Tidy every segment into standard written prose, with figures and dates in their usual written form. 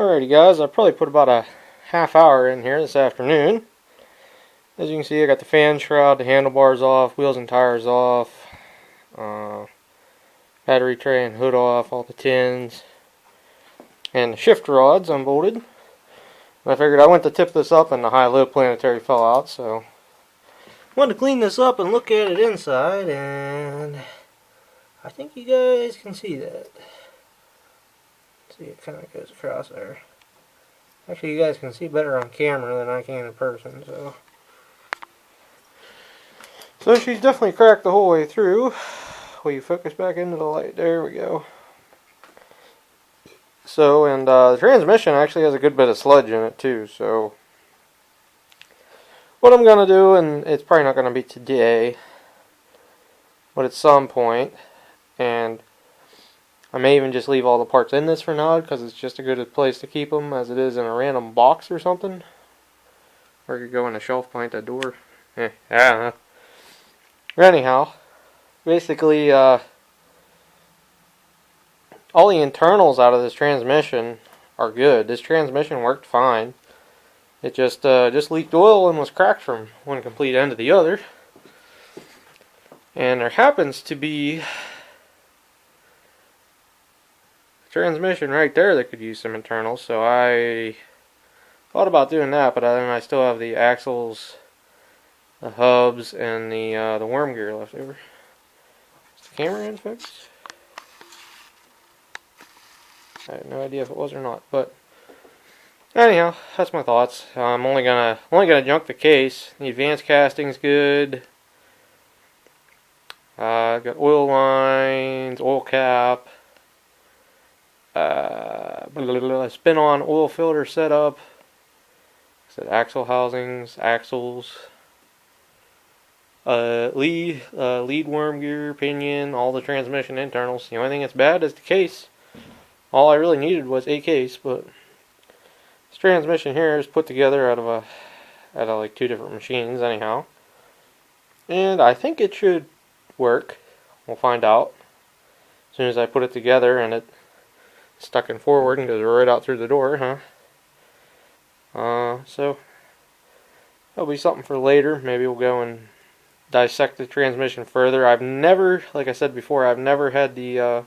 Alrighty guys, I probably put about a half hour in here this afternoon. As you can see, I got the fan shroud, the handlebars off, wheels and tires off, battery tray and hood off, all the tins, and the shift rods unbolted. And I figured I went to tip this up and the high-low planetary fell out, so I wanted to clean this up and look at it inside, and I think you guys can see that. See, it kind of goes across there. Actually, you guys can see better on camera than I can in person, so she's definitely cracked the whole way through. Will you focus back into the light? There we go. So, and the transmission actually has a good bit of sludge in it too, so what I'm going to do, and it's probably not going to be today, but at some point, and I may even just leave all the parts in this for now because it's just a good place to keep them as it is in a random box or something. Or you could go in a shelf behind that door. I don't know. But anyhow, basically, all the internals out of this transmission are good. This transmission worked fine. It just leaked oil and was cracked from one complete end to the other. And there happens to be transmission right there that could use some internals, so I thought about doing that, but then I still have the axles, the hubs, and the worm gear left over. Is the camera in, folks? I have no idea if it was or not, but anyhow, that's my thoughts. I'm only gonna junk the case. The advanced casting's good. I've got oil lines, oil cap. Spin-on oil filter setup. Said axle housings, axles, lead worm gear, pinion, all the transmission internals. The only thing that's bad is the case. All I really needed was a case, but this transmission here is put together out of like two different machines anyhow, and I think it should work. We'll find out as soon as I put it together and it stuck in forward and goes right out through the door, so that'll be something for later. Maybe we'll go and dissect the transmission further. I've never, like I said before, I've never had the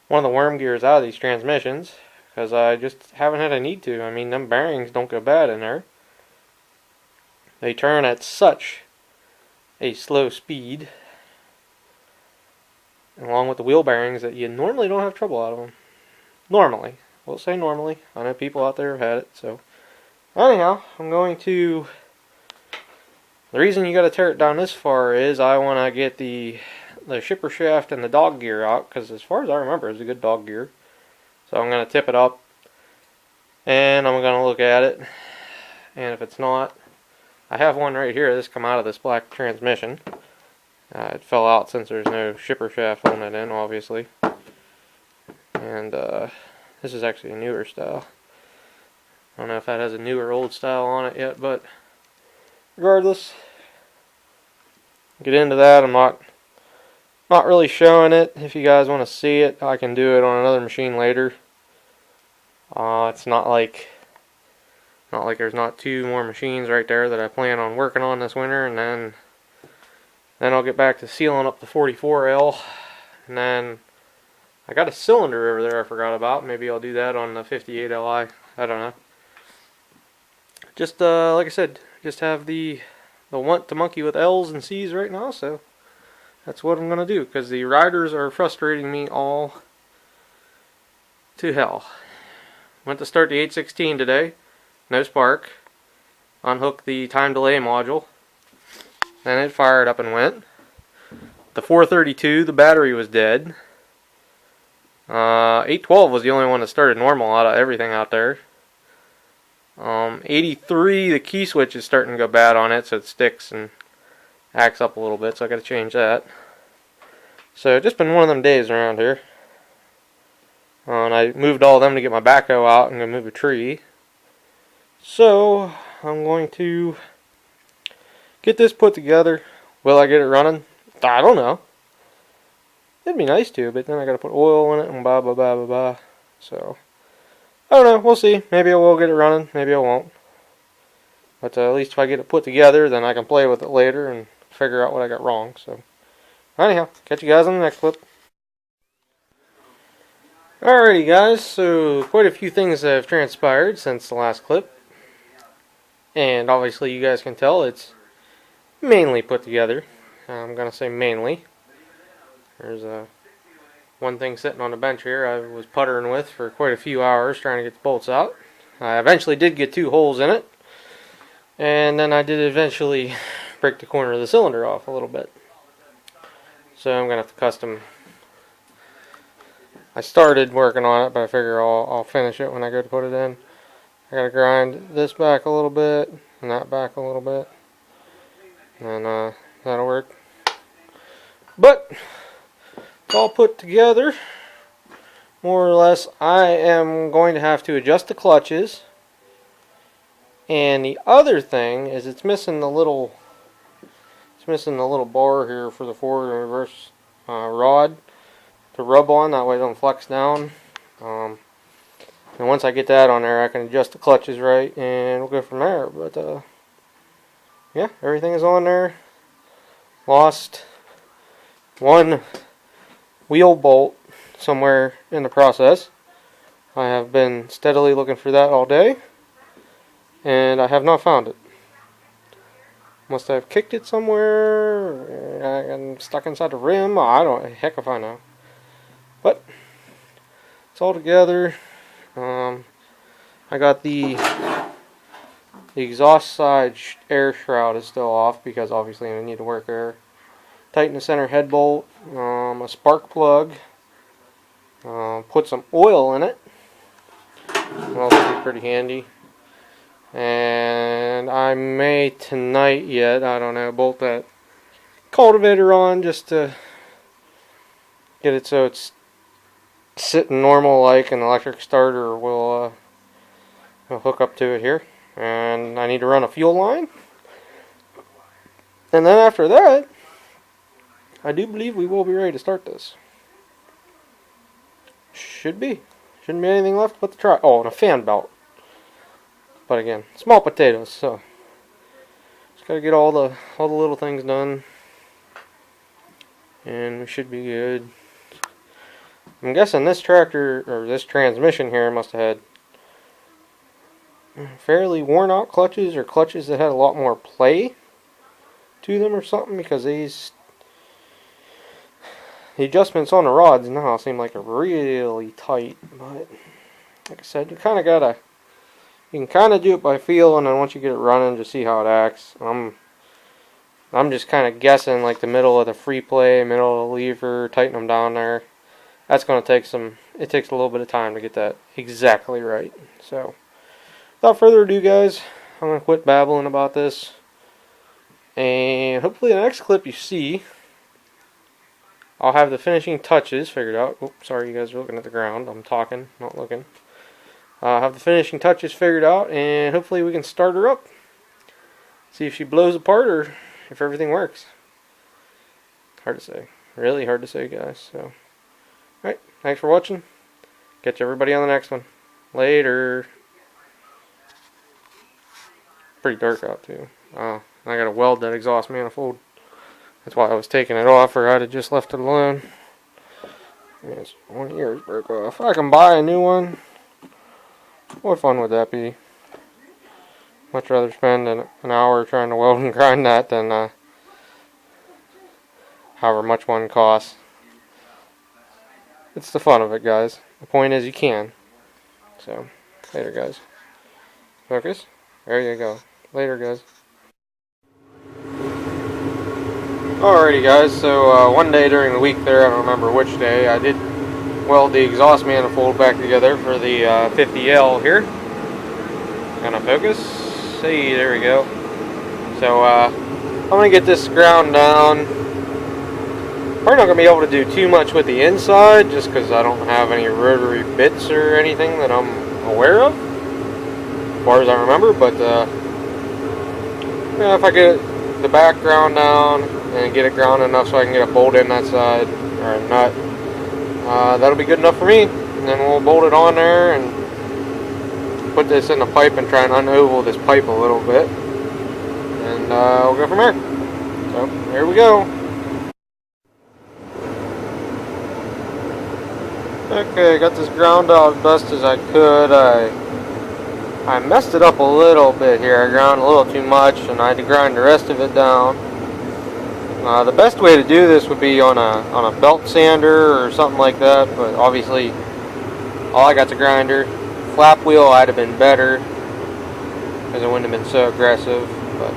one of the worm gears out of these transmissions because I just haven't had a need to. I mean, them bearings don't go bad in there. They turn at such a slow speed, along with the wheel bearings, that you normally don't have trouble out of them. Normally. We'll say normally. I know people out there have had it, so anyhow, I'm going to, the reason you gotta tear it down this far is I want to get the shipper shaft and the dog gear out, because as far as I remember, it's a good dog gear. So I'm going to tip it up, and I'm going to look at it, and if it's not, I have one right here that's come out of this black transmission. It fell out since there's no shipper shaft holding it in, obviously. And this is actually a newer style. I don't know if that has a new or old style on it yet, but regardless, get into that. I'm not really showing it. If you guys want to see it, I can do it on another machine later. It's not like there's not two more machines right there that I plan on working on this winter, and then I'll get back to sealing up the 44L, and then I got a cylinder over there I forgot about. Maybe I'll do that on the 58Li. I don't know. Just like I said, just have the want to monkey with L's and C's right now, so that's what I'm going to do, because the riders are frustrating me all to hell. Went to start the 816 today, no spark. Unhooked the time delay module, then it fired up and went. The 432, the battery was dead. 812 was the only one that started normal out of everything out there. 83, the key switch is starting to go bad on it, so it sticks and acts up a little bit, so I got to change that. So it's just been one of them days around here. And I moved all of them to get my backhoe out and go move a tree. So I'm going to get this put together. Will I get it running? I don't know. It'd be nice to, but then I gotta put oil in it and blah blah blah blah blah. So I don't know. We'll see. Maybe I will get it running. Maybe I won't. But at least if I get it put together, then I can play with it later and figure out what I got wrong. So, anyhow, catch you guys on the next clip. Alrighty, guys. So, quite a few things have transpired since the last clip. And obviously, you guys can tell it's mainly put together. I'm going to say mainly. There's one thing sitting on the bench here I was puttering with for quite a few hours trying to get the bolts out. I eventually did get 2 holes in it. And then I did eventually break the corner of the cylinder off a little bit. So I'm going to have to custom. I started working on it, but I figure I'll finish it when I go to put it in. I got to grind this back a little bit and that back a little bit. And that'll work. But it's all put together. More or less, I am going to have to adjust the clutches. And the other thing is it's missing the little bar here for the forward and reverse rod to rub on. That way it don't flex down. And once I get that on there, I can adjust the clutches right, and we'll go from there. But yeah, everything is on there. Lost one wheel bolt somewhere in the process. I have been steadily looking for that all day, and I have not found it. Must have kicked it somewhere. I'm stuck inside the rim. I don't. Heck if I know. But it's all together. I got the exhaust side air shroud is still off because obviously I need to work air. Tighten the center head bolt. A spark plug. Put some oil in it. That'll be pretty handy. And I may tonight yet, I don't know, bolt that cultivator on just to get it so it's sitting normal like an electric starter will hook up to it here. And I need to run a fuel line. And then after that, I do believe we will be ready to start this. Shouldn't be anything left but the try. Oh, and a fan belt. But again, small potatoes, so just gotta get all the little things done, and we should be good. I'm guessing this tractor or this transmission here must have had fairly worn out clutches, or clutches that had a lot more play to them or something, because the adjustments on the rods now seem like they're really tight. But like I said, you can kind of do it by feel, and then once you get it running, just see how it acts. I'm just kind of guessing like the middle of the free play, middle of the lever, tighten them down there. That's going to take it takes a little bit of time to get that exactly right. So, without further ado, guys, I'm going to quit babbling about this. And hopefully the next clip you see, I'll have the finishing touches figured out. Oops, sorry, you guys are looking at the ground. I'm talking, not looking. I'll have the finishing touches figured out, and hopefully we can start her up. See if she blows apart or if everything works. Hard to say. Really hard to say, guys. So, alright, thanks for watching. Catch everybody on the next one. Later. Pretty dark out, too. I gotta weld that exhaust manifold. That's why I was taking it off, or I'd have just left it alone. Yes, one ear's broke off. I can buy a new one. What fun would that be? Much rather spend an hour trying to weld and grind that than however much one costs. It's the fun of it, guys. The point is you can. So, later, guys. Focus. There you go. Later, guys. Alrighty, guys. So, one day during the week there, I don't remember which day, I did weld the exhaust manifold back together for the 50L here. Gonna focus. See, there we go. So I'm gonna get this ground down. Probably not gonna be able to do too much with the inside, just because I don't have any rotary bits or anything that I'm aware of, as far as I remember. But yeah, if I get the back ground down and get it ground enough so I can get a bolt in that side, or a nut, that'll be good enough for me. And then we'll bolt it on there and put this in the pipe and try and unoval this pipe a little bit, and we'll go from there. So here we go. Okay, got this ground out as best as I could. I messed it up a little bit here. I ground a little too much, and I had to grind the rest of it down. The best way to do this would be on a belt sander or something like that, but obviously all I got's a grinder. Flap wheel I'd have been better because it wouldn't have been so aggressive. But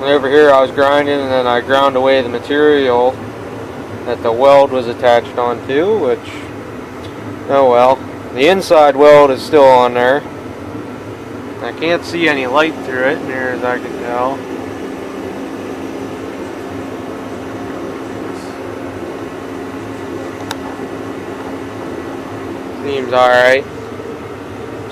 over here I was grinding, and then I ground away the material that the weld was attached onto, which, oh well. The inside weld is still on there. I can't see any light through it, near as I can tell. Seems alright.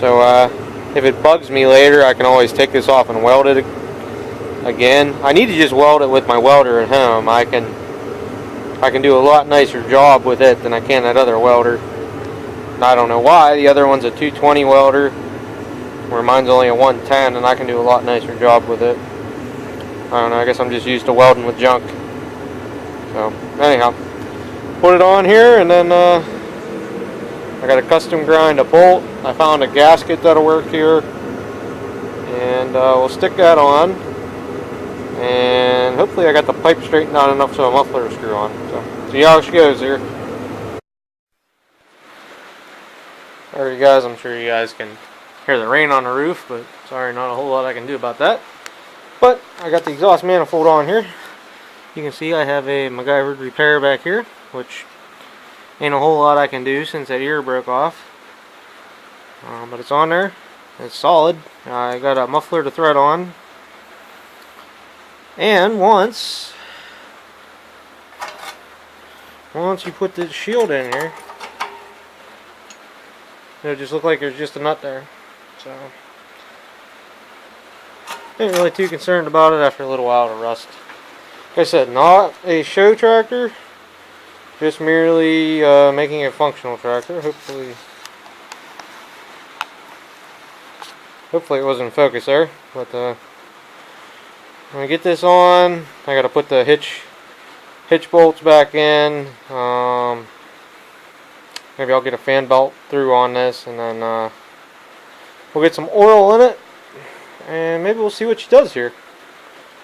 So if it bugs me later, I can always take this off and weld it again. I need to just weld it with my welder at home. I can do a lot nicer job with it than I can that other welder. I don't know why. The other one's a 220 welder, where mine's only a 110, and I can do a lot nicer job with it. I don't know, I guess I'm just used to welding with junk. So, anyhow, put it on here, and then I got a custom grind a bolt. I found a gasket that'll work here, and we'll stick that on, and hopefully I got the pipe straightened out enough so a muffler will screw on. So, see how she goes here. Alright guys, I'm sure you guys can hear the rain on the roof, but sorry, not a whole lot I can do about that. But I got the exhaust manifold on here. You can see I have a MacGyver repair back here, which ain't a whole lot I can do since that ear broke off. But it's on there. It's solid. I got a muffler to thread on. And once you put this shield in here, it'll just look like there's just a nut there. So, ain't really too concerned about it after a little while to rust. Like I said, not a show tractor, just merely making a functional tractor. Hopefully it was in focus there. But when I get this on, I gotta put the hitch bolts back in. Maybe I'll get a fan belt through on this, and then we'll get some oil in it, and maybe we'll see what she does here.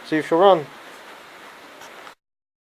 See if she'll run.